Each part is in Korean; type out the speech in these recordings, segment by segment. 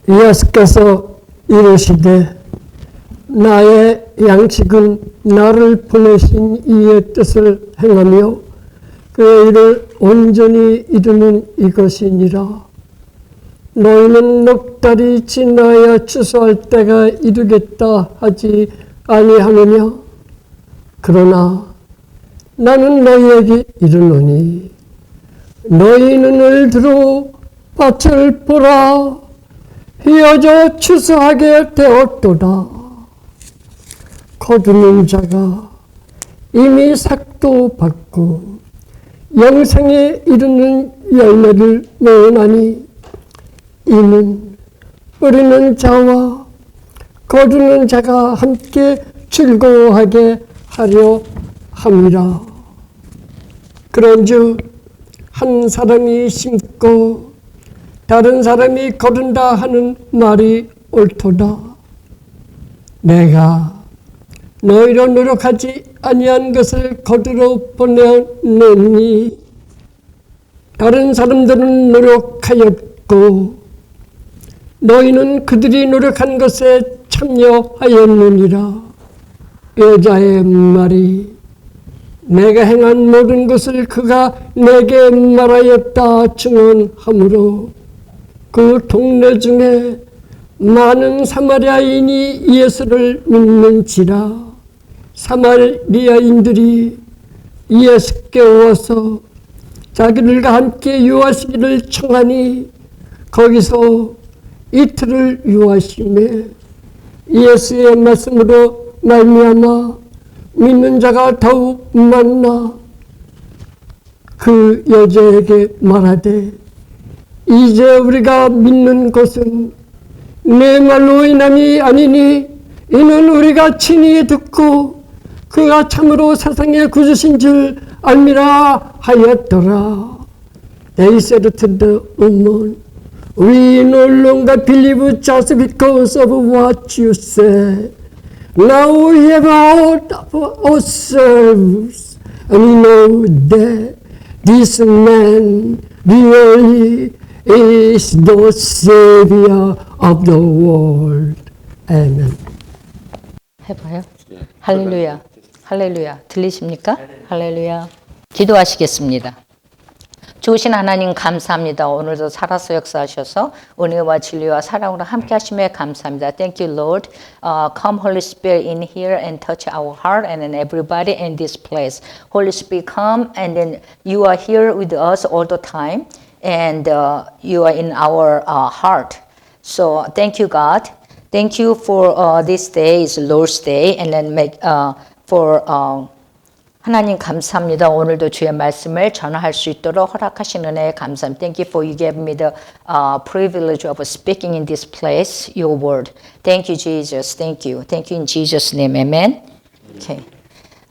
예수께서 이르시되 나의 양식은 나를 보내신 이의 뜻을 행하며 그의 일을 온전히 이루는 이것이니라. 너희는 넉 달이 지나야 추수할 때가 이르겠다 하지 아니하느냐? 그러나 나는 너희에게 이르노니 너희 눈을 들어 밭을 보라. 휘어져 추수하게 되었도다. 거두는 자가 이미 삭도 받고 영생에 이르는 열매를 내나니 이는 뿌리는 자와 거두는 자가 함께 즐거워하게 하려 함이라. 그런즉 한 사람이 심고 다른 사람이 거둔다 하는 말이 옳도다. 내가 너희로 노력하지 아니한 것을 거두러 보내었느니 다른 사람들은 노력하였고 너희는 그들이 노력한 것에 참여하였느니라. 여자의 말이 내가 행한 모든 것을 그가 내게 말하였다 증언하므로 그 동네 중에 많은 사마리아인이 예수를 믿는지라. 사마리아인들이 예수께 와서 자기들과 함께 유하시기를 청하니 거기서 이틀을 유하시매 예수의 말씀으로 말미암아 믿는 자가 더욱 많나 그 여자에게 말하되 이제 우리가 믿는 것은 내 말로 인함이 아니니 이는 우리가 친히 듣고 그가 참으로 세상의 구주신 줄 알미라 하였더라. They said to the woman, we no longer believe just because of what you say. Now we have heard of ourselves and we know that this man really is the Savior of the world. Amen. 해봐요. 할렐루야. 할렐루야. 들리십니까? 할렐루야. 기도하시겠습니다. 좋으신 하나님 감사합니다. 오늘도 살아서 역사하셔서 은혜와 진리와 사랑으로 함께 하심에 감사합니다. Thank you, Lord. Come, Holy Spirit, in here and touch our heart and then everybody in this place. Holy Spirit, come and then you are here with us all the time and you are in our heart. So thank you, God. Thank you for this day is Lord's Day and then 하나님 감사합니다. 오늘도 주의 말씀을 전할 수 있도록 허락하신 은혜에 감사합니다. Thank you for you gave me the privilege of speaking in this place, your word. Thank you, Jesus. Thank you. Thank you in Jesus' name. Amen. Okay.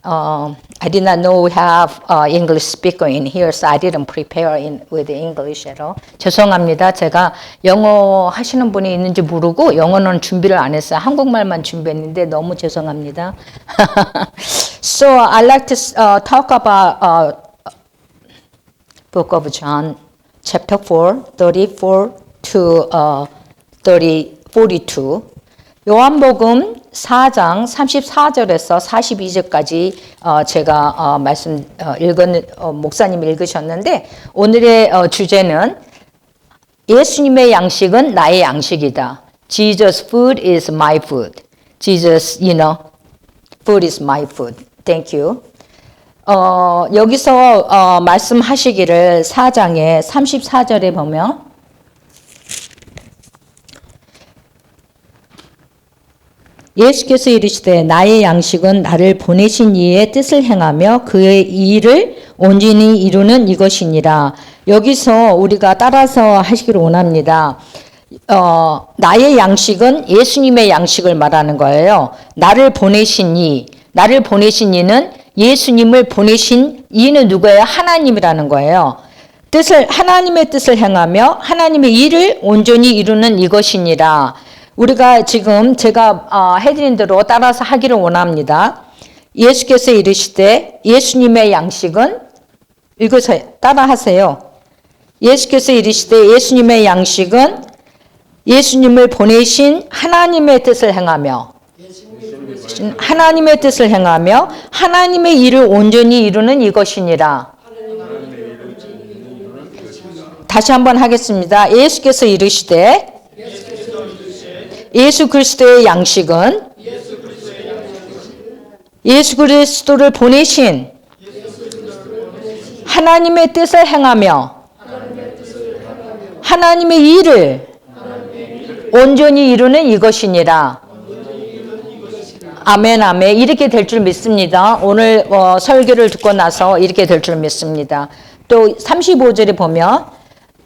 I did not know we have English speaker in here, so I didn't prepare with English at all. 죄송합니다. 제가 영어 하시는 분이 있는지 모르고 영어는 준비를 안 했어요. 한국말만 준비했는데 너무 죄송합니다. So I'd like to talk about Book of John, chapter 4, 34 to 42. 요한복음 4장 34절에서 42절까지 제가 말씀 목사님이 읽으셨는데 오늘의 주제는 예수님의 양식은 나의 양식이다. Jesus' food is my food. Jesus, food is my food. Thank you. 여기서 말씀하시기를 4장의 34절에 보면 예수께서 이르시되 나의 양식은 나를 보내신 이의 뜻을 행하며 그의 일을 온전히 이루는 이것이니라. 여기서 우리가 따라서 하시기를 원합니다. 나의 양식은 예수님의 양식을 말하는 거예요. 나를 보내신 이는 예수님을 보내신 이는 누구예요? 하나님이라는 거예요. 하나님의 뜻을 행하며 하나님의 일을 온전히 이루는 이것이니라. 우리가 지금 제가 해드린 대로 따라서 하기를 원합니다. 예수께서 이르시되 예수님의 양식은 읽어서 따라하세요. 예수께서 이르시되 예수님의 양식은 예수님을 보내신 하나님의 뜻을 행하며 하나님의 뜻을 행하며 하나님의 일을 온전히 이루는 이것이니라. 다시 한번 하겠습니다. 예수께서 이르시되 예수 그리스도의 양식은 예수 그리스도를 보내신 하나님의 뜻을 행하며 하나님의 일을 온전히 이루는 이것이니라. 아멘, 아멘. 이렇게 될 줄 믿습니다. 오늘 설교를 듣고 나서 이렇게 될 줄 믿습니다. 또 35절에 보면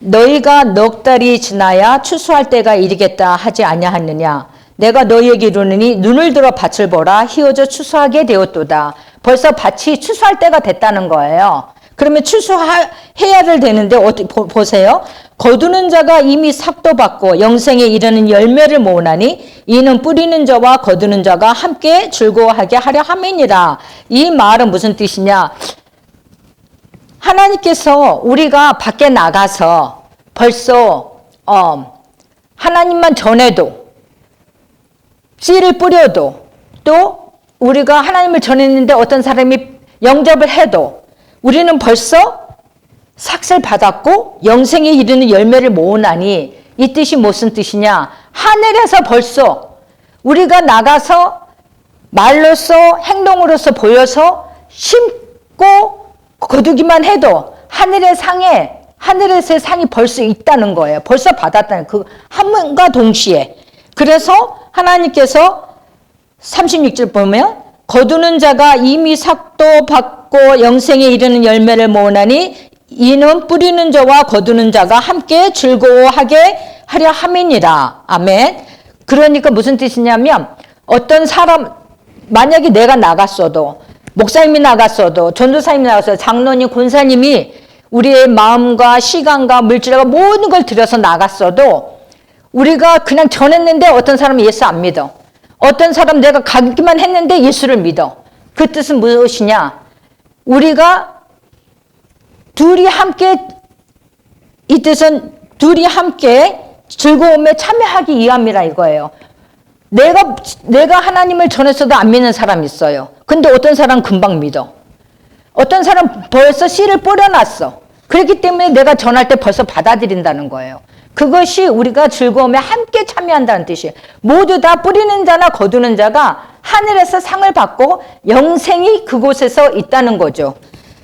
너희가 넉 달이 지나야 추수할 때가 이르겠다 하지 아니하느냐. 내가 너희에게 이르노니 눈을 들어 밭을 보라. 희어져 추수하게 되었도다. 벌써 밭이 추수할 때가 됐다는 거예요. 그러면 추수해야 되는데 보세요. 거두는 자가 이미 삭도 받고 영생에 이르는 열매를 모으나니 이는 뿌리는 자와 거두는 자가 함께 즐거워하게 하려 함이니라. 이 말은 무슨 뜻이냐? 하나님께서 우리가 밖에 나가서 벌써 하나님만 전해도 씨를 뿌려도 또 우리가 하나님을 전했는데 어떤 사람이 영접을 해도 우리는 벌써 삭을 받았고 영생에 이르는 열매를 모으나니 이 뜻이 무슨 뜻이냐? 하늘에서 벌써 우리가 나가서 말로서 행동으로서 보여서 심고 거두기만 해도 하늘에서의 상이 벌써 있다는 거예요. 벌써 받았다는 그 한문과 동시에. 그래서 하나님께서 36절 보면 거두는 자가 이미 삭도 받고 영생에 이르는 열매를 모으나니 이는 뿌리는 자와 거두는 자가 함께 즐거워하게 하려 함이니라. 아멘. 그러니까 무슨 뜻이냐면 어떤 사람 만약에 내가 나갔어도 목사님이 나갔어도 전도사님이 나갔어도 장로님 권사님이 우리의 마음과 시간과 물질과 모든 걸 들여서 나갔어도 우리가 그냥 전했는데 어떤 사람은 예수 안 믿어. 어떤 사람 내가 가기만 했는데 예수를 믿어. 그 뜻은 무엇이냐? 우리가 둘이 함께 이 뜻은 둘이 함께 즐거움에 참여하기 위함이라 이거예요. 내가 하나님을 전했어도 안 믿는 사람이 있어요. 근데 어떤 사람은 금방 믿어. 어떤 사람은 벌써 씨를 뿌려놨어. 그렇기 때문에 내가 전할 때 벌써 받아들인다는 거예요. 그것이 우리가 즐거움에 함께 참여한다는 뜻이에요. 모두 다 뿌리는 자나 거두는 자가 하늘에서 상을 받고 영생이 그곳에서 있다는 거죠.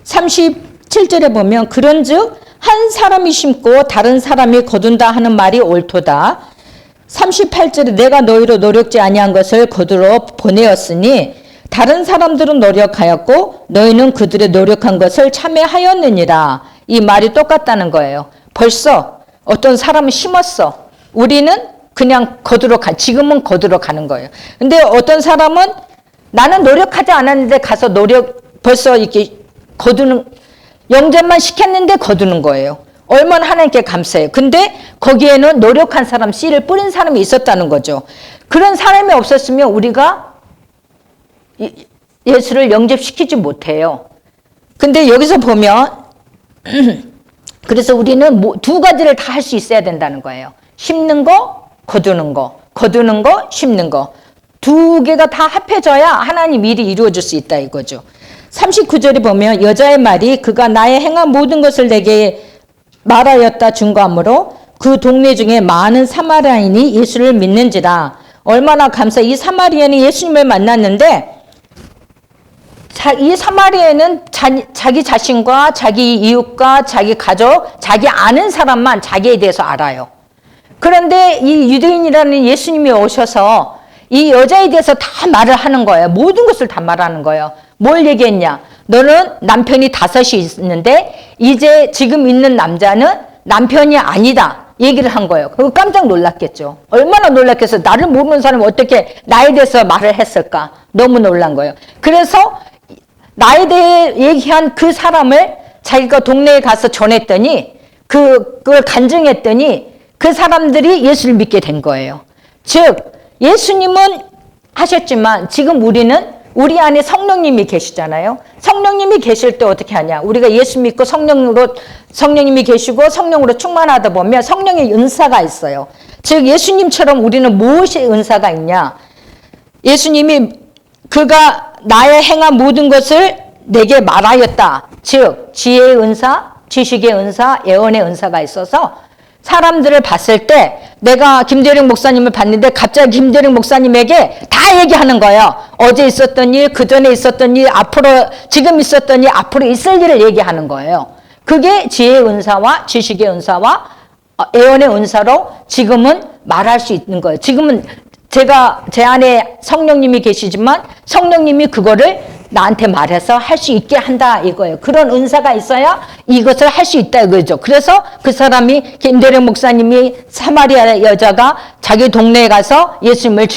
37절에 보면 그런즉 한 사람이 심고 다른 사람이 거둔다 하는 말이 옳도다. 38절에 내가 너희로 노력지 아니한 것을 거두러 보내었으니 다른 사람들은 노력하였고 너희는 그들의 노력한 것을 참여하였느니라. 이 말이 똑같다는 거예요. 벌써 어떤 사람은 심었어. 우리는 그냥 지금은 거두러 가는 거예요. 근데 어떤 사람은 나는 노력하지 않았는데 가서 벌써 이렇게 영접만 시켰는데 거두는 거예요. 얼마나 하나님께 감사해요. 근데 거기에는 노력한 사람, 씨를 뿌린 사람이 있었다는 거죠. 그런 사람이 없었으면 우리가 예수를 영접시키지 못해요. 근데 여기서 보면 그래서 우리는 두 가지를 다 할 수 있어야 된다는 거예요. 심는 거, 거두는 거, 거두는 거, 심는 거. 두 개가 다 합해져야 하나님 일이 이루어질 수 있다 이거죠. 39절에 보면 여자의 말이 그가 나의 행한 모든 것을 내게 말하였다 증거하므로 그 동네 중에 많은 사마리아인이 예수를 믿는지라. 얼마나 감사해. 이 사마리아인이 예수님을 만났는데 이 사마리아인은 자기 자신과 자기 이웃과 자기 가족, 자기 아는 사람만 자기에 대해서 알아요. 그런데 이 유대인이라는 예수님이 오셔서 이 여자에 대해서 다 말을 하는 거예요. 모든 것을 다 말하는 거예요. 뭘 얘기했냐? 너는 남편이 5이 있는데 이제 지금 있는 남자는 남편이 아니다. 얘기를 한 거예요. 그거 깜짝 놀랐겠죠. 얼마나 놀랐겠어. 나를 모르는 사람이 어떻게 나에 대해서 말을 했을까? 너무 놀란 거예요. 그래서 나에 대해 얘기한 그 사람을 자기가 동네에 가서 전했더니 그걸 간증했더니 그 사람들이 예수를 믿게 된 거예요. 즉 예수님은 하셨지만 지금 우리 안에 성령님이 계시잖아요. 성령님이 계실 때 어떻게 하냐? 우리가 예수 믿고 성령님이 계시고 성령으로 충만하다 보면 성령의 은사가 있어요. 즉 예수님처럼 우리는 무엇의 은사가 있냐? 예수님이 그가 나의 행한 모든 것을 내게 말하였다. 즉 지혜의 은사, 지식의 은사, 예언의 은사가 있어서 사람들을 봤을 때 내가 김대령 목사님을 봤는데 갑자기 김대령 목사님에게 다 얘기하는 거예요. 어제 있었던 일, 그전에 있었던 일, 앞으로 지금 있었던 일, 앞으로 있을 일을 얘기하는 거예요. 그게 지혜의 은사와 지식의 은사와 예언의 은사로 지금은 말할 수 있는 거예요. 지금은 제가 제 안에 성령님이 계시지만 성령님이 그거를 나한테 말해서 할 수 있게 한다 이거예요. 그런 은사가 있어야 이것을 할 수 있다 이거죠. 그래서 그 사람이 김대령 목사님이 사마리아 여자가 자기 동네에 가서 예수님을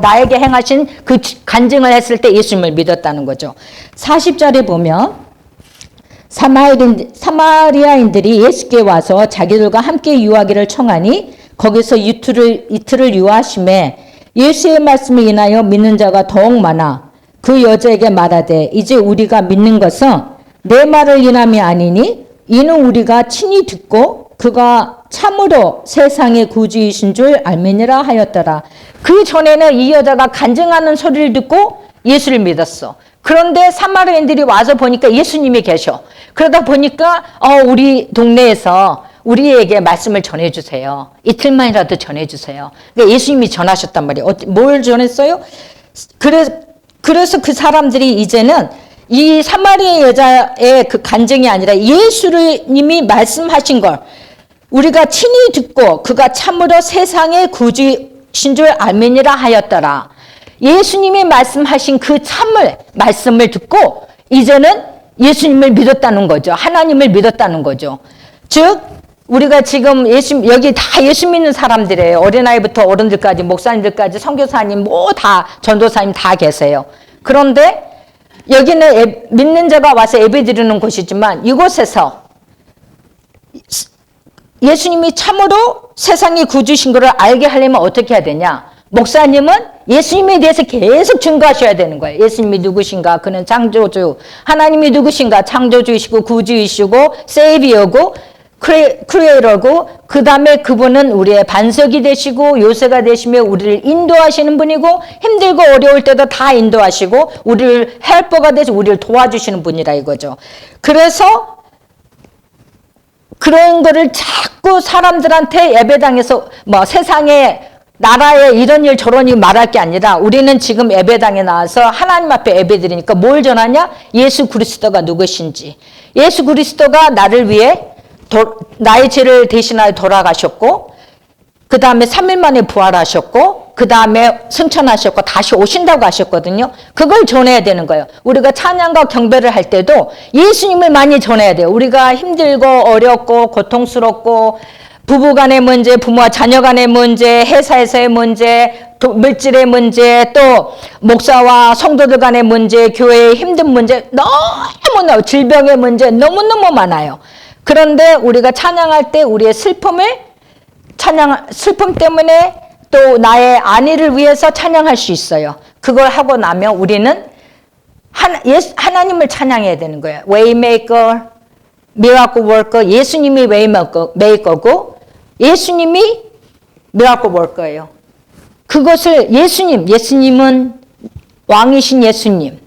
나에게 행하신 그 간증을 했을 때 예수님을 믿었다는 거죠. 40절에 보면 사마리아인들이 예수께 와서 자기들과 함께 유하기를 청하니 거기서 이틀을 유하심에 예수의 말씀을 인하여 믿는 자가 더욱 많아 그 여자에게 말하되 이제 우리가 믿는 것은 내 말을 인함이 아니니 이는 우리가 친히 듣고 그가 참으로 세상의 구주이신 줄 알미니라 하였더라. 그 전에는 이 여자가 간증하는 소리를 듣고 예수를 믿었어. 그런데 사마리아인들이 와서 보니까 예수님이 계셔. 그러다 보니까 우리 동네에서 우리에게 말씀을 전해주세요. 이틀만이라도 전해주세요. 그러니까 예수님이 전하셨단 말이에요. 뭘 전했어요? 그래서 그 사람들이 이제는 이 사마리아 여자의 그 간증이 아니라 예수님이 말씀하신 걸 우리가 친히 듣고 그가 참으로 세상의 구주신 줄 알미니라 하였더라. 예수님이 말씀하신 그 말씀을 듣고 이제는 예수님을 믿었다는 거죠. 하나님을 믿었다는 거죠. 즉 우리가 지금 여기 다 예수 믿는 사람들이에요. 어린아이부터 어른들까지 목사님들까지 선교사님 다 전도사님 다 계세요. 그런데 여기는 믿는 자가 와서 예배 드리는 곳이지만 이곳에서 예수님이 참으로 세상의 구주신 것을 알게 하려면 어떻게 해야 되냐? 목사님은 예수님에 대해서 계속 증거하셔야 되는 거예요. 예수님이 누구신가? 그는 창조주. 하나님이 누구신가? 창조주이시고 구주이시고 세이비어고 크리에이터고 그 다음에 그분은 우리의 반석이 되시고 요새가 되시며 우리를 인도하시는 분이고 힘들고 어려울 때도 다 인도하시고 우리를 헬퍼가 되시 우리를 도와주시는 분이라 이거죠. 그래서 그런 거를 자꾸 사람들한테 예배당에서 세상에 나라에 이런 일 저런 일 말할 게 아니라 우리는 지금 예배당에 나와서 하나님 앞에 예배 드리니까 뭘 전하냐? 예수 그리스도가 누구신지. 예수 그리스도가 나를 위해 나의 죄를 대신하여 돌아가셨고 그 다음에 3일 만에 부활하셨고 그 다음에 승천하셨고 다시 오신다고 하셨거든요. 그걸 전해야 되는 거예요. 우리가 찬양과 경배를 할 때도 예수님을 많이 전해야 돼요. 우리가 힘들고 어렵고 고통스럽고 부부간의 문제, 부모와 자녀 간의 문제, 회사에서의 문제, 물질의 문제, 또 목사와 성도들 간의 문제, 교회의 힘든 문제 너무너무 질병의 문제 너무너무 많아요. 그런데 우리가 찬양할 때 우리의 슬픔 때문에 또 나의 안위를 위해서 찬양할 수 있어요. 그걸 하고 나면 우리는 하나님을 찬양해야 되는 거예요. Waymaker, Miracle Worker, 예수님이 Waymaker고 예수님이 Miracle Worker예요. 그것을 예수님은 왕이신 예수님,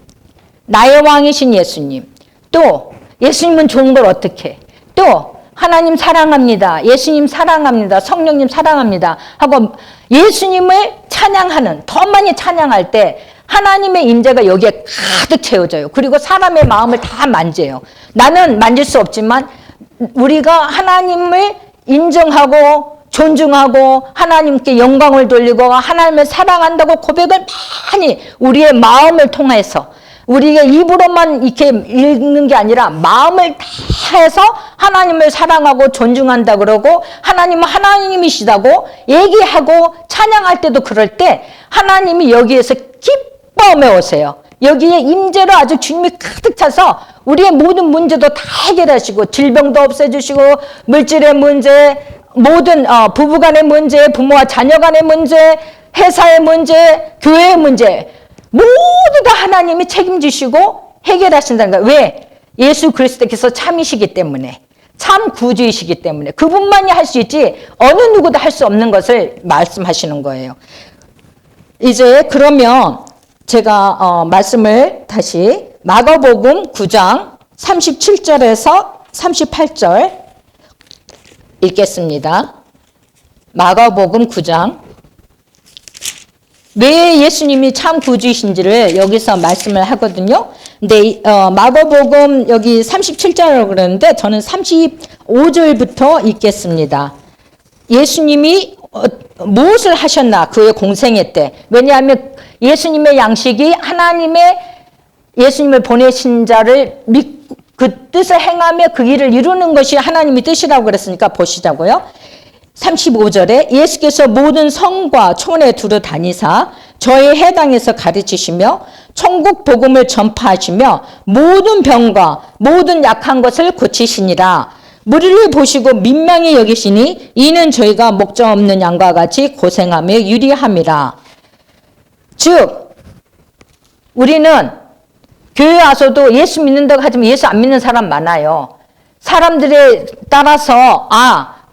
나의 왕이신 예수님, 또 예수님은 좋은 걸 어떻게 해? 또 하나님 사랑합니다. 예수님 사랑합니다. 성령님 사랑합니다. 하고 예수님을 찬양하는 더 많이 찬양할 때 하나님의 임재가 여기에 가득 채워져요. 그리고 사람의 마음을 다 만져요. 나는 만질 수 없지만 우리가 하나님을 인정하고 존중하고 하나님께 영광을 돌리고 하나님을 사랑한다고 고백을 많이 우리의 마음을 통해서 우리가 입으로만 이렇게 읽는 게 아니라 마음을 다 해서 하나님을 사랑하고 존중한다 그러고 하나님은 하나님이시다고 얘기하고 찬양할 때도 그럴 때 하나님이 여기에서 기뻐하며 오세요. 여기에 임재로 아주 주님이 가득 차서 우리의 모든 문제도 다 해결하시고 질병도 없애주시고 물질의 문제 모든 부부간의 문제 부모와 자녀 간의 문제 회사의 문제 교회의 문제 모두 다 하나님이 책임지시고 해결하신다는 거예요. 왜? 예수 그리스도께서 참이시기 때문에 참 구주이시기 때문에 그분만이 할 수 있지 어느 누구도 할 수 없는 것을 말씀하시는 거예요. 이제 그러면 제가 말씀을 다시 마가복음 9장 37절에서 38절 읽겠습니다. 마가복음 9장. 왜 예수님이 참 구주이신지를 여기서 말씀을 하거든요. 근데 마가복음 여기 37절이라고 그러는데 저는 35절부터 읽겠습니다. 예수님이 무엇을 하셨나 그의 공생애 때. 왜냐하면 예수님의 양식이 하나님의 예수님을 보내신 자를 믿고 그 뜻을 행하며 그 일을 이루는 것이 하나님의 뜻이라고 그랬으니까 보시자고요. 35절에 예수께서 모든 성과 촌에 두루 다니사 저의 해당에서 가르치시며 천국 복음을 전파하시며 모든 병과 모든 약한 것을 고치시니라. 무리를 보시고 민망히 여기시니 이는 저희가 목적 없는 양과 같이 고생하며 유리함이라. 즉 우리는 교회 와서도 예수 믿는다고 하지만 예수 안 믿는 사람 많아요. 사람들에 따라서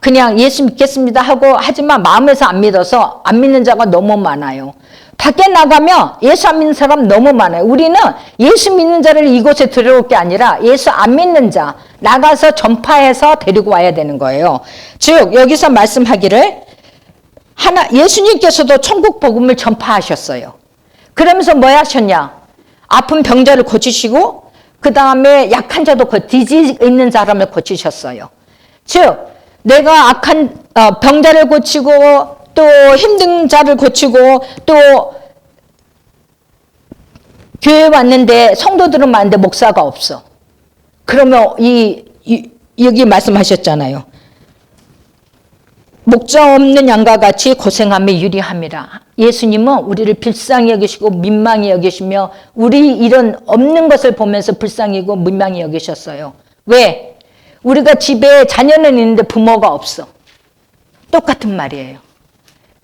그냥 예수 믿겠습니다 하고 하지만 마음에서 안 믿어서 안 믿는 자가 너무 많아요. 밖에 나가면 예수 안 믿는 사람 너무 많아요. 우리는 예수 믿는 자를 이곳에 들여올 게 아니라 예수 안 믿는 자 나가서 전파해서 데리고 와야 되는 거예요. 즉 여기서 말씀하기를 예수님께서도 천국 복음을 전파하셨어요. 그러면서 뭐 하셨냐? 아픈 병자를 고치시고 그 다음에 약한 자도 디지 있는 사람을 고치셨어요. 즉 내가 악한 병자를 고치고 또 힘든 자를 고치고 또 교회에 왔는데 성도들은 많은데 목사가 없어. 그러면 여기 말씀하셨잖아요. 목적 없는 양과 같이 고생하며 유리함이라. 예수님은 우리를 불쌍히 여기시고 민망히 여기시며 우리 이런 없는 것을 보면서 불쌍히고 민망히 여기셨어요. 왜? 우리가 집에 자녀는 있는데 부모가 없어. 똑같은 말이에요.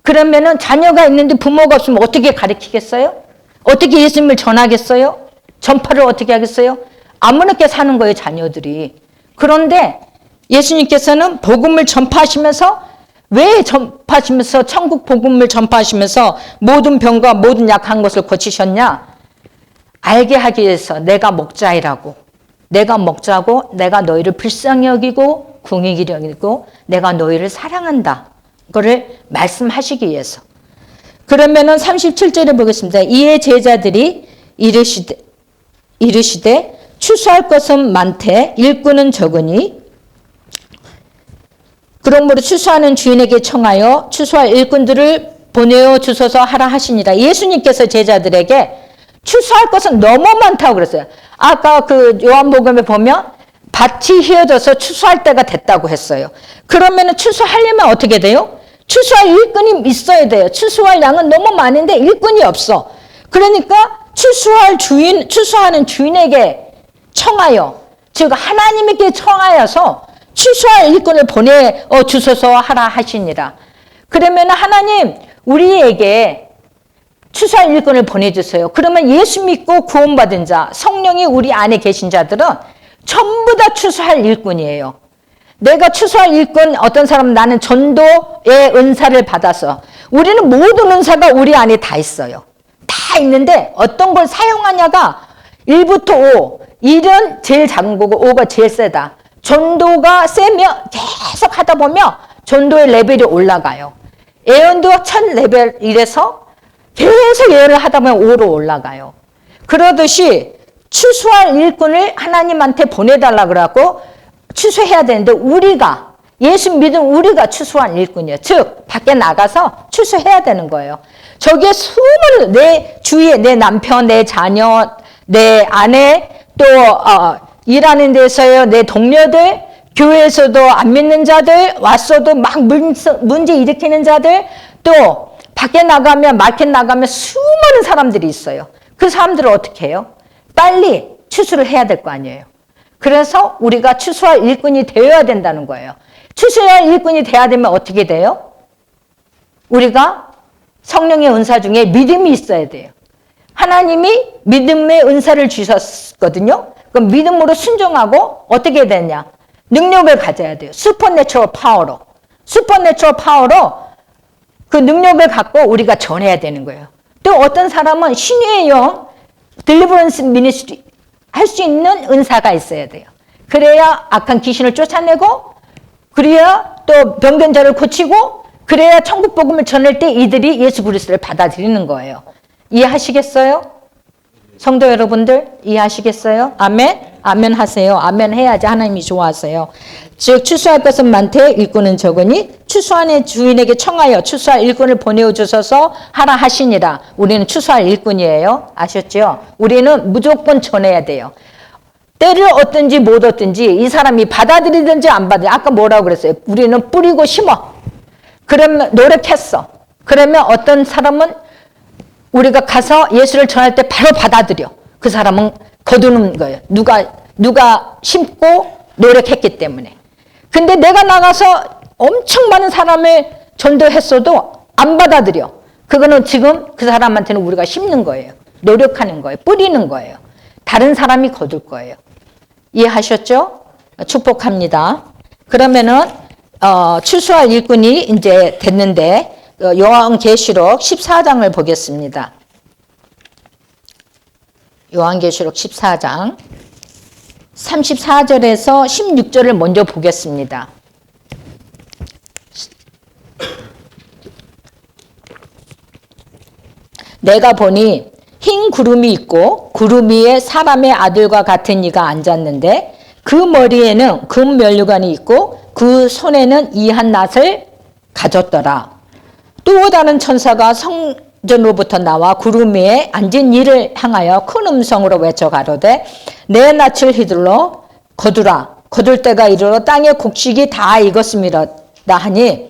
그러면은 자녀가 있는데 부모가 없으면 어떻게 가르치겠어요? 어떻게 예수님을 전하겠어요? 전파를 어떻게 하겠어요? 아무렇게 사는 거예요, 자녀들이. 그런데 예수님께서는 복음을 전파하시면서 왜 전파하시면서 천국 복음을 전파하시면서 모든 병과 모든 약한 것을 고치셨냐? 알게 하기 위해서 내가 목자이라고. 내가 목자고 내가 너희를 불쌍히 여기고 궁히 여기고 내가 너희를 사랑한다. 그거를 말씀하시기 위해서. 그러면은 37절에 보겠습니다. 이에 제자들이 이르시되 추수할 것은 많되 일꾼은 적으니 그러므로 추수하는 주인에게 청하여 추수할 일꾼들을 보내어 주소서 하라 하시니라. 예수님께서 제자들에게 추수할 것은 너무 많다고 그랬어요. 아까 그 요한복음에 보면 밭이 휘어져서 추수할 때가 됐다고 했어요. 그러면 추수하려면 어떻게 돼요? 추수할 일꾼이 있어야 돼요. 추수할 양은 너무 많은데 일꾼이 없어. 그러니까 추수하는 주인에게 청하여, 즉 하나님께 청하여서 추수할 일꾼을 보내 주소서 하라 하시니라. 그러면 하나님 우리에게 추수할 일꾼을 보내주세요. 그러면 예수 믿고 구원받은 자, 성령이 우리 안에 계신 자들은 전부 다 추수할 일꾼이에요. 내가 추수할 일꾼, 어떤 사람은 나는 전도의 은사를 받아서, 우리는 모든 은사가 우리 안에 다 있어요. 다 있는데 어떤 걸 사용하냐가 1부터 5, 1은 제일 작은 거고 5가 제일 세다. 전도가 세면 계속 하다 보면 전도의 레벨이 올라가요. 예언도 1000레벨 이래서 계속 예언을 하다 보면 5로 올라가요. 그러듯이 추수할 일꾼을 하나님한테 보내달라 그러고 추수해야 되는데 우리가 예수 믿은 우리가 추수한 일꾼이에요. 즉 밖에 나가서 추수해야 되는 거예요. 저기에 수많은 내 주위에 내 남편, 내 자녀, 내 아내, 또 일하는 데서요 내 동료들, 교회에서도 안 믿는 자들, 왔어도 막 문제 일으키는 자들, 또 밖에 나가면 마켓 나가면 수많은 사람들이 있어요. 그 사람들을 어떻게 해요? 빨리 추수를 해야 될 거 아니에요. 그래서 우리가 추수할 일꾼이 되어야 된다는 거예요. 추수할 일꾼이 돼야 되면 어떻게 돼요? 우리가 성령의 은사 중에 믿음이 있어야 돼요. 하나님이 믿음의 은사를 주셨거든요. 그럼 믿음으로 순종하고 어떻게 되냐? 능력을 가져야 돼요. 슈퍼내추럴 파워로. 슈퍼내추럴 파워로 그 능력을 갖고 우리가 전해야 되는 거예요. 또 어떤 사람은 신유의 영, 딜리버런스 미니스트리 할 수 있는 은사가 있어야 돼요. 그래야 악한 귀신을 쫓아내고, 그래야 또 병든 자를 고치고, 그래야 천국 복음을 전할 때 이들이 예수 그리스도를 받아들이는 거예요. 이해하시겠어요? 성도 여러분들 이해하시겠어요? 아멘? 아멘 하세요. 아멘 해야지 하나님이 좋아하세요. 즉 추수할 것은 많되 일꾼은 적으니 추수하는 주인에게 청하여 추수할 일꾼을 보내어 주소서 하라 하시니라. 우리는 추수할 일꾼이에요. 아셨죠? 우리는 무조건 전해야 돼요. 때를 얻든지 못 얻든지 이 사람이 받아들이든지 안 받아들이든지, 아까 뭐라고 그랬어요? 우리는 뿌리고 심어. 그러면 노력했어. 그러면 어떤 사람은 우리가 가서 예수를 전할 때 바로 받아들여. 그 사람은 거두는 거예요. 누가 심고 노력했기 때문에. 근데 내가 나가서 엄청 많은 사람을 전도했어도 안 받아들여. 그거는 지금 그 사람한테는 우리가 심는 거예요. 노력하는 거예요. 뿌리는 거예요. 다른 사람이 거둘 거예요. 이해하셨죠? 축복합니다. 그러면은 추수할 일꾼이 이제 됐는데 요한계시록 14장을 보겠습니다. 요한계시록 14장 34절에서 16절을 먼저 보겠습니다. 내가 보니 흰 구름이 있고 구름 위에 사람의 아들과 같은 이가 앉았는데 그 머리에는 금 면류관이 있고 그 손에는 이한 낫을 가졌더라. 또 다른 천사가 성전으로부터 나와 구름 위에 앉은 이를 향하여 큰 음성으로 외쳐 가로되 내 낫을 휘둘러 거두라. 거둘 때가 이르러 땅의 곡식이 다 익었음이라 하니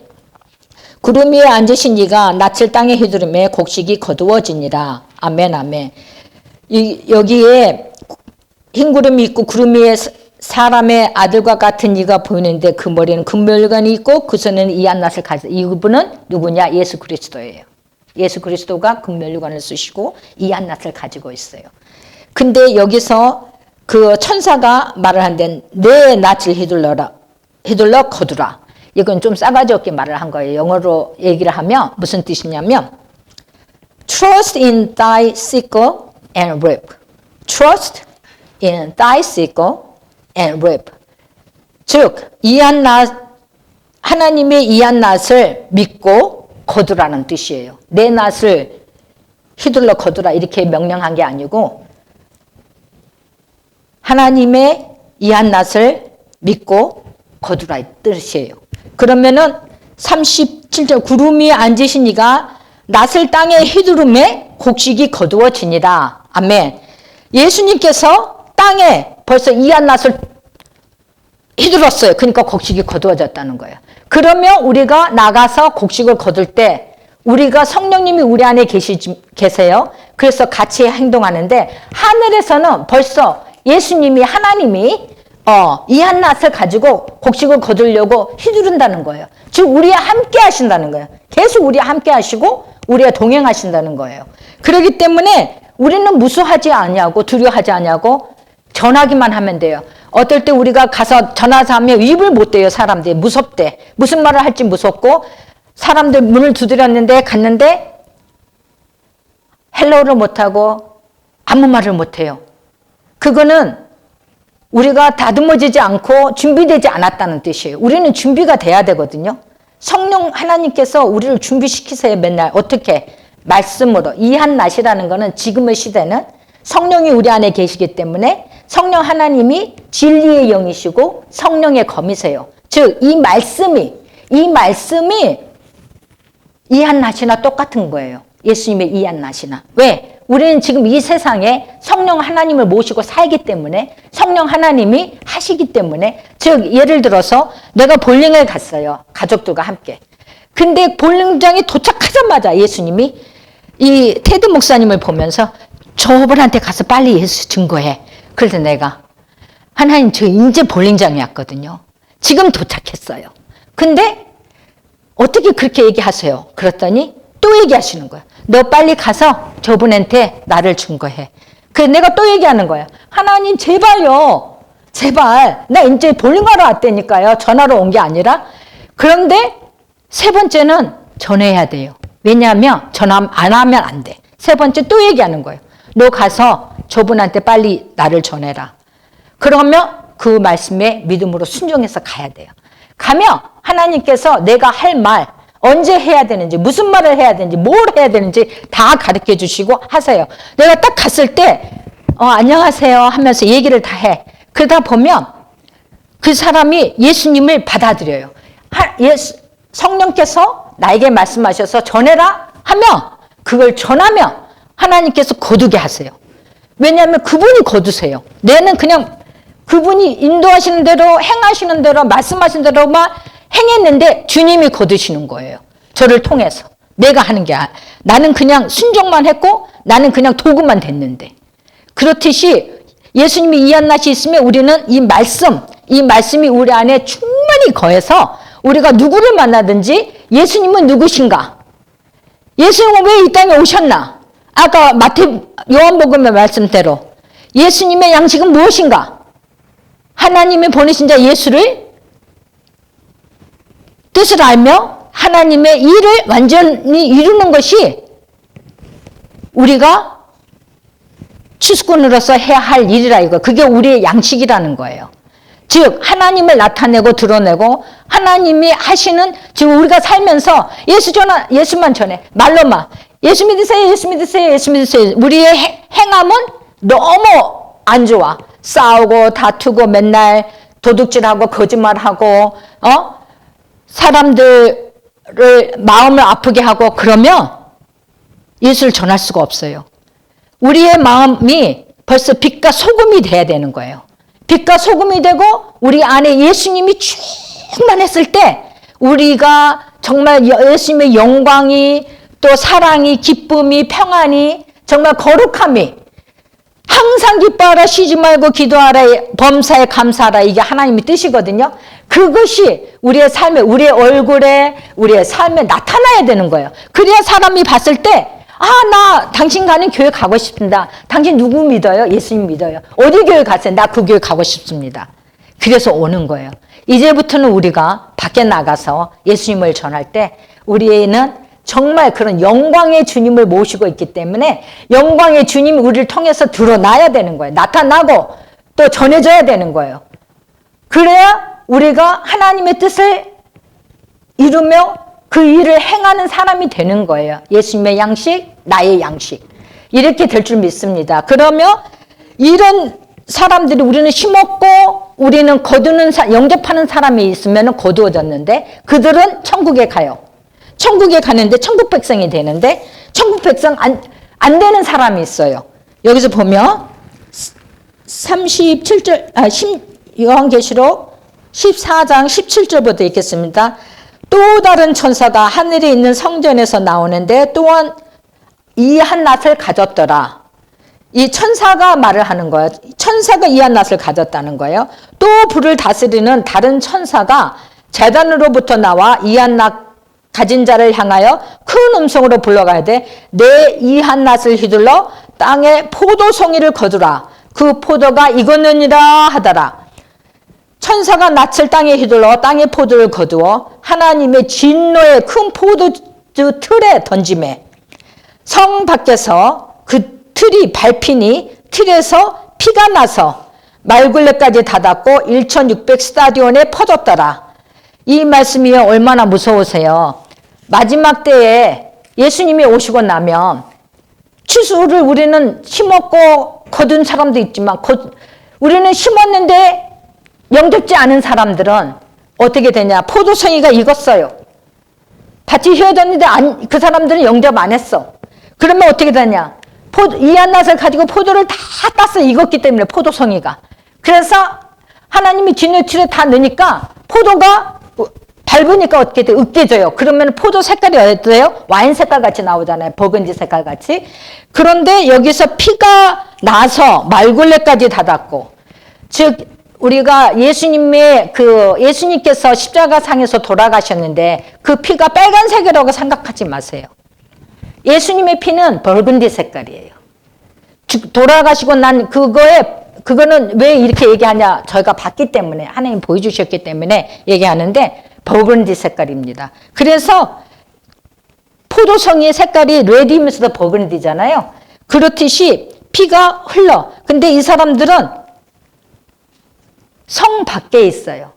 구름 위에 앉으신 이가 낫을 땅에 휘두르매 곡식이 거두어지니라. 아멘 아멘. 여기에 흰 구름이 있고 구름 위에 사람의 아들과 같은 이가 보이는데 그 머리는 금멸관이 있고 그 손에는 이한 낫을 가지고, 이분은 누구냐? 예수 그리스도예요. 예수 그리스도가 금멸관을 쓰시고 이한 낫을 가지고 있어요. 근데 여기서 그 천사가 말을 한데 내 낫을 휘둘러 거두라. 이건 좀 싸가지 없게 말을 한 거예요. 영어로 얘기를 하면 무슨 뜻이냐면 Trust in thy sickle and reap. Trust in thy sickle and reap. 즉 이한 낫, 하나님의 이한 낫을 믿고 거두라는 뜻이에요. 내 낫을 휘둘러 거두라 이렇게 명령한 게 아니고 하나님의 이한 낫을 믿고 거두라 이 뜻이에요. 그러면은 37절 구름 위에 앉으신 이가 낫을 땅에 휘두르매 곡식이 거두어지니라. 아멘. 예수님께서 땅에 벌써 이한 낫을 휘둘렀어요. 그러니까 곡식이 거두어졌다는 거예요. 그러면 우리가 나가서 곡식을 거둘 때 우리가 성령님이 우리 안에 계세요. 그래서 같이 행동하는데 하늘에서는 벌써 예수님이 하나님이 이한 낫을 가지고 곡식을 거두려고 휘두른다는 거예요. 즉 우리와 함께 하신다는 거예요. 계속 우리와 함께 하시고 우리와 동행하신다는 거예요. 그렇기 때문에 우리는 무수하지 않냐고 두려워하지 않냐고 전하기만 하면 돼요. 어떨 때 우리가 가서 전화하면 입을 못 대요. 사람들이 무섭대. 무슨 말을 할지 무섭고 사람들 문을 두드렸는데 갔는데 헬로우를 못하고 아무 말을 못해요. 그거는 우리가 다듬어지지 않고 준비되지 않았다는 뜻이에요. 우리는 준비가 돼야 되거든요. 성령 하나님께서 우리를 준비시키세요. 맨날 어떻게? 말씀으로. 이한 낫이라는 거는 지금의 시대는 성령이 우리 안에 계시기 때문에 성령 하나님이 진리의 영이시고 성령의 검이세요. 즉 이 말씀이 이한 낫이나 똑같은 거예요. 예수님의 이한 낫이나. 왜? 우리는 지금 이 세상에 성령 하나님을 모시고 살기 때문에 성령 하나님이 하시기 때문에 즉 예를 들어서 내가 볼링을 갔어요. 가족들과 함께. 근데 볼링장에 도착하자마자 예수님이 이 테드 목사님을 보면서 저분한테 가서 빨리 예수 증거해. 그래서 내가 하나님 저 이제 볼링장에 왔거든요. 지금 도착했어요. 근데 어떻게 그렇게 얘기하세요? 그랬더니 또 얘기하시는 거야. 너 빨리 가서 저분한테 나를 증거해. 그래서 내가 또 얘기하는 거야. 하나님 제발요. 제발 나 이제 볼링하러 왔다니까요. 전화로 온 게 아니라. 그런데 세 번째는 전화해야 돼요. 왜냐하면 전화 안 하면 안 돼. 세 번째 또 얘기하는 거예요. 너 가서 저분한테 빨리 나를 전해라. 그러면 그 말씀에 믿음으로 순종해서 가야 돼요. 가면 하나님께서 내가 할 말, 언제 해야 되는지, 무슨 말을 해야 되는지, 뭘 해야 되는지 다 가르쳐 주시고 하세요. 내가 딱 갔을 때 안녕하세요 하면서 얘기를 다 해. 그러다 보면 그 사람이 예수님을 받아들여요. 성령께서 나에게 말씀하셔서 전해라 하면 그걸 전하면 하나님께서 거두게 하세요. 왜냐하면 그분이 거두세요. 내는 그냥 그분이 인도하시는 대로 행하시는 대로 말씀하시는 대로만 행했는데 주님이 거두시는 거예요. 저를 통해서. 내가 하는 게 나는 그냥 순종만 했고 나는 그냥 도구만 됐는데. 그렇듯이 예수님이 이 한낱이 있으면 우리는 이 말씀이 우리 안에 충만히 거해서 우리가 누구를 만나든지 예수님은 누구신가? 예수님은 왜 이 땅에 오셨나? 아까 요한복음의 말씀대로 예수님의 양식은 무엇인가? 하나님이 보내신 자 예수를 뜻을 알며 하나님의 일을 완전히 이루는 것이 우리가 추수꾼으로서 해야 할 일이라 이거. 그게 우리의 양식이라는 거예요. 즉 하나님을 나타내고 드러내고 하나님이 하시는 지금 우리가 살면서 예수만 전해. 말로만 예수 믿으세요. 예수 믿으세요. 예수 믿으세요. 우리의 행함은 너무 안 좋아. 싸우고 다투고 맨날 도둑질하고 거짓말하고 사람들을 마음을 아프게 하고 그러면 예수를 전할 수가 없어요. 우리의 마음이 벌써 빛과 소금이 돼야 되는 거예요. 빛과 소금이 되고 우리 안에 예수님이 충만했을 때 우리가 정말 예수님의 영광이 또 사랑이 기쁨이 평안이 정말 거룩함이 항상 기뻐하라 쉬지 말고 기도하라 범사에 감사하라 이게 하나님의 뜻이거든요. 그것이 우리의 삶에 우리의 얼굴에 우리의 삶에 나타나야 되는 거예요. 그래야 사람이 봤을 때 나 당신 가는 교회 가고 싶습니다. 당신 누구 믿어요? 예수님 믿어요. 어디 교회 가세요? 나 그 교회 가고 싶습니다. 그래서 오는 거예요. 이제부터는 우리가 밖에 나가서 예수님을 전할 때 우리는 정말 그런 영광의 주님을 모시고 있기 때문에 영광의 주님이 우리를 통해서 드러나야 되는 거예요. 나타나고 또 전해져야 되는 거예요. 그래야 우리가 하나님의 뜻을 이루며 그 일을 행하는 사람이 되는 거예요. 예수님의 양식, 나의 양식. 이렇게 될 줄 믿습니다. 그러면 이런 사람들이 우리는 심었고 우리는 거두는 영접하는 사람이 있으면 거두어졌는데 그들은 천국에 가요. 천국에 가는데 천국 백성이 되는데 천국 백성 안 되는 사람이 있어요. 여기서 보면 37절 요한계시록 14장 17절부터 읽겠습니다. 또 다른 천사가 하늘에 있는 성전에서 나오는데 또한 이 한낱을 가졌더라. 이 천사가 말을 하는 거예요. 천사가 이 한낱을 가졌다는 거예요. 또 불을 다스리는 다른 천사가 제단으로부터 나와 이 한낱 가진 자를 향하여 큰 음성으로 불러가야 돼. 내 이 한낱을 휘둘러 땅에 포도송이를 거두라. 그 포도가 익었느니라 하더라. 천사가 낯을 땅에 휘둘러 땅의 포도를 거두어 하나님의 진노의 큰 포도주 틀에 던지매 성 밖에서 그 틀이 밟히니 틀에서 피가 나서 말굴레까지 닿았고 1600 스타디온에 퍼졌더라. 이 말씀이 얼마나 무서우세요. 마지막 때에 예수님이 오시고 나면 추수를 우리는 심었고 거둔 사람도 있지만 우리는 심었는데 영접지 않은 사람들은 어떻게 되냐. 포도송이가 익었어요. 밭이 휘어졌는데 그 사람들은 영접 안 했어. 그러면 어떻게 되냐. 이 한낱을 가지고 포도를 다 따서 익었기 때문에 포도송이가. 그래서 하나님이 진노틀에 다 넣으니까 포도가 밟으니까 어떻게 돼? 으깨져요. 그러면 포도 색깔이 어때요? 와인 색깔 같이 나오잖아요. 버건지 색깔 같이. 그런데 여기서 피가 나서 말굴레까지 닿았고 즉 우리가 예수님께서 십자가상에서 돌아가셨는데 그 피가 빨간색이라고 생각하지 마세요. 예수님의 피는 버건디 색깔이에요. 돌아가시고 난 그거에 그거는 왜 이렇게 얘기하냐? 저희가 봤기 때문에, 하나님 보여주셨기 때문에 얘기하는데, 버건디 색깔입니다. 그래서 포도송이의 색깔이 레드이면서도 버건디잖아요. 그렇듯이 피가 흘러. 근데 이 사람들은 성 밖에 있어요.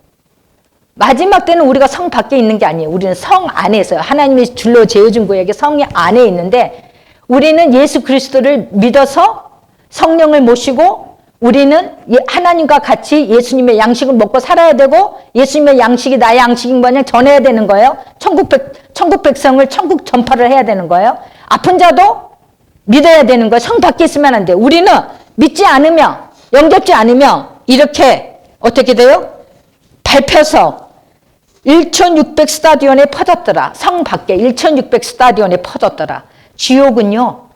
마지막 때는 우리가 성 밖에 있는 게 아니에요. 우리는 성 안에 있어요. 하나님이 줄로 재어준 구약의 성이 안에 있는데, 우리는 예수 그리스도를 믿어서 성령을 모시고, 우리는 하나님과 같이 예수님의 양식을 먹고 살아야 되고, 예수님의 양식이 나의 양식인 거냐 전해야 되는 거예요. 천국 백성을 천국 전파를 해야 되는 거예요. 아픈 자도 믿어야 되는 거예요. 성 밖에 있으면 안 돼요. 우리는 믿지 않으면, 영접지 않으면 이렇게 어떻게 돼요? 밟혀서 1600 스타디온에 퍼졌더라. 성 밖에 1600 스타디온에 퍼졌더라. 지옥은요,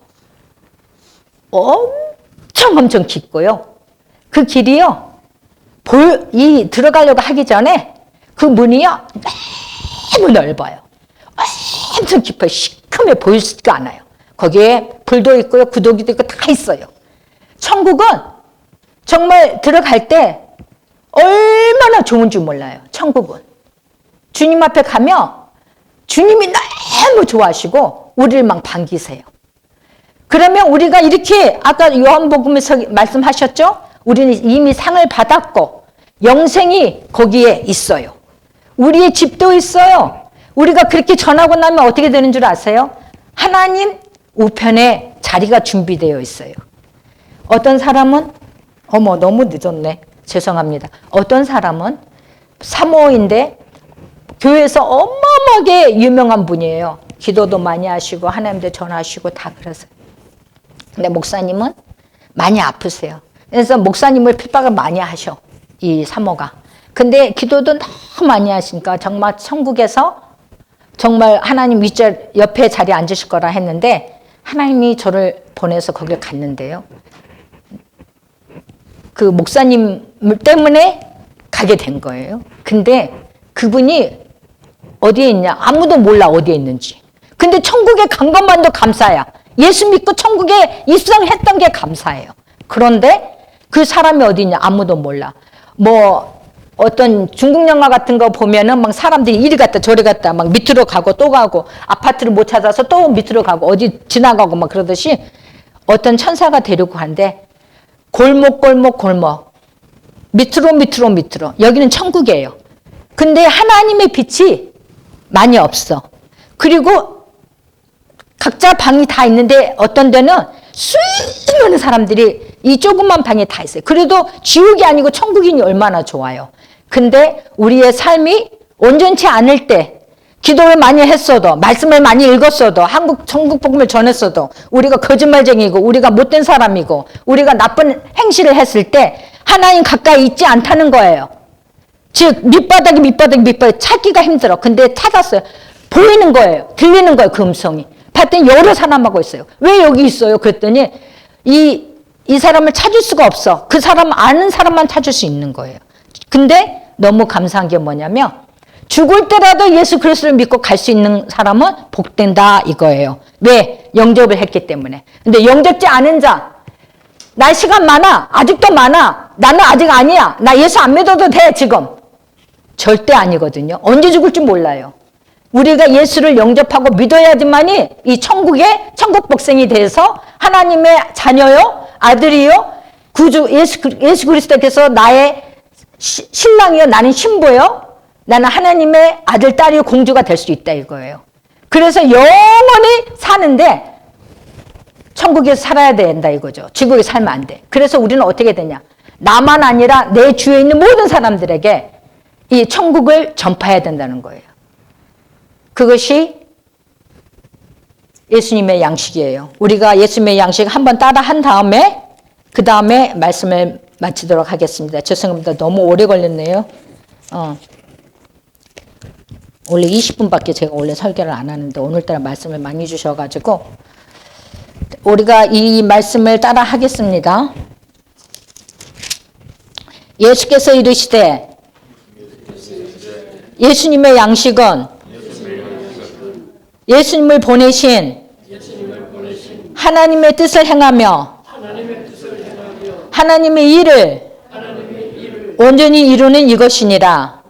엄청 깊고요. 그 길이요, 들어가려고 하기 전에 그 문이요, 너무 넓어요. 엄청 깊어요. 시커매 보이지가 않아요. 거기에 불도 있고요, 구더기도 있고 다 있어요. 천국은 정말 들어갈 때 얼마나 좋은 줄 몰라요. 천국은. 주님 앞에 가면 주님이 너무 좋아하시고 우리를 막 반기세요. 그러면 우리가 이렇게 아까 요한복음에서 말씀하셨죠? 우리는 이미 상을 받았고 영생이 거기에 있어요. 우리의 집도 있어요. 우리가 그렇게 전하고 나면 어떻게 되는 줄 아세요? 하나님 우편에 자리가 준비되어 있어요. 어떤 사람은 너무 늦었네. 죄송합니다. 어떤 사람은 사모인데 교회에서 어마어마하게 유명한 분이에요. 기도도 많이 하시고 하나님께 전하시고 다 그러세요. 근데 목사님은 많이 아프세요. 그래서 목사님을 핍박을 많이 하셔, 이 사모가. 근데 기도도 너무 많이 하시니까 정말 천국에서 정말 하나님 옆에 자리에 앉으실 거라 했는데 하나님이 저를 보내서 거길 갔는데요. 그 목사님 때문에 가게 된 거예요. 근데 그분이 어디에 있냐? 아무도 몰라, 어디에 있는지. 근데 천국에 간 것만도 감사야. 예수 믿고 천국에 입성했던 게 감사해요. 그런데 그 사람이 어디 있냐? 아무도 몰라. 어떤 중국 영화 같은 거 보면은 막 사람들이 이리 갔다 저리 갔다 막 밑으로 가고 또 가고 아파트를 못 찾아서 또 밑으로 가고 어디 지나가고 막 그러듯이 어떤 천사가 데리고 간대. 골목 밑으로 여기는 천국이에요. 근데 하나님의 빛이 많이 없어. 그리고 각자 방이 다 있는데 어떤 데는 수많은 사람들이 이 조그만 방에 다 있어요. 그래도 지옥이 아니고 천국이니 얼마나 좋아요. 근데 우리의 삶이 온전치 않을 때 기도를 많이 했어도 말씀을 많이 읽었어도 천국 복음을 전했어도 우리가 거짓말쟁이고 우리가 못된 사람이고 우리가 나쁜 행실을 했을 때 하나님 가까이 있지 않다는 거예요. 즉 밑바닥이 찾기가 힘들어. 근데 찾았어요. 보이는 거예요. 들리는 거예요. 그 음성이. 봤더니 여러 사람하고 있어요. 왜 여기 있어요? 그랬더니 이 사람을 찾을 수가 없어. 그 사람 아는 사람만 찾을 수 있는 거예요. 근데 너무 감사한 게 뭐냐면 죽을 때라도 예수 그리스도를 믿고 갈 수 있는 사람은 복된다 이거예요. 왜? 영접을 했기 때문에. 근데 영접지 않은 자, 나 시간 많아. 아직도 많아. 나는 아직 아니야. 나 예수 안 믿어도 돼 지금. 절대 아니거든요. 언제 죽을지 몰라요. 우리가 예수를 영접하고 믿어야지만이 이 천국 백성이 돼서 하나님의 자녀요, 아들이요, 구주 예수 그리스도께서 나의 신랑이요, 나는 신부요, 나는 하나님의 아들, 딸이요, 공주가 될 수 있다 이거예요. 그래서 영원히 사는데 천국에서 살아야 된다 이거죠. 지구에 살면 안 돼. 그래서 우리는 어떻게 되냐? 나만 아니라 내 주위에 있는 모든 사람들에게 이 천국을 전파해야 된다는 거예요. 그것이 예수님의 양식이에요. 우리가 예수님의 양식 한번 따라 한 다음에 그 다음에 말씀을 마치도록 하겠습니다. 죄송합니다. 너무 오래 걸렸네요. 원래 20분밖에 제가 원래 설교를 안 하는데 오늘따라 말씀을 많이 주셔가지고 우리가 이 말씀을 따라 하겠습니다. 예수께서 이르시되 예수님의 양식은 예수님을 보내신 하나님의 뜻을 행하며 하나님의 일을 온전히 이루는 이것이니라.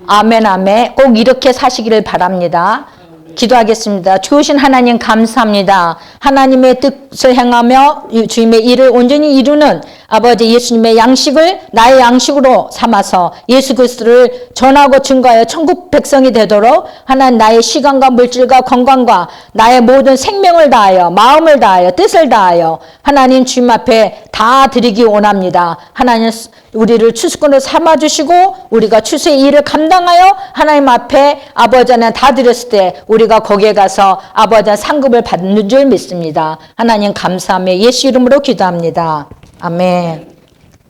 아멘, 아멘. 꼭 이렇게 사시기를 바랍니다. 기도하겠습니다. 좋으신 하나님 감사합니다. 하나님의 뜻을 행하며 주님의 일을 온전히 이루는 아버지 예수님의 양식을 나의 양식으로 삼아서 예수 그리스도를 전하고 증거하여 천국 백성이 되도록 하나님 나의 시간과 물질과 건강과 나의 모든 생명을 다하여 마음을 다하여 뜻을 다하여 하나님 주님 앞에 다 드리기 원합니다. 하나님 우리를 추수꾼으로 삼아주시고 우리가 추수의 일을 감당하여 하나님 앞에 아버지 하나님 다 드렸을 때 우리가 거기에 가서 아버지 하나님 상급을 받는 줄 믿습니다. 하나님 감사하며 예수 이름으로 기도합니다. 아멘.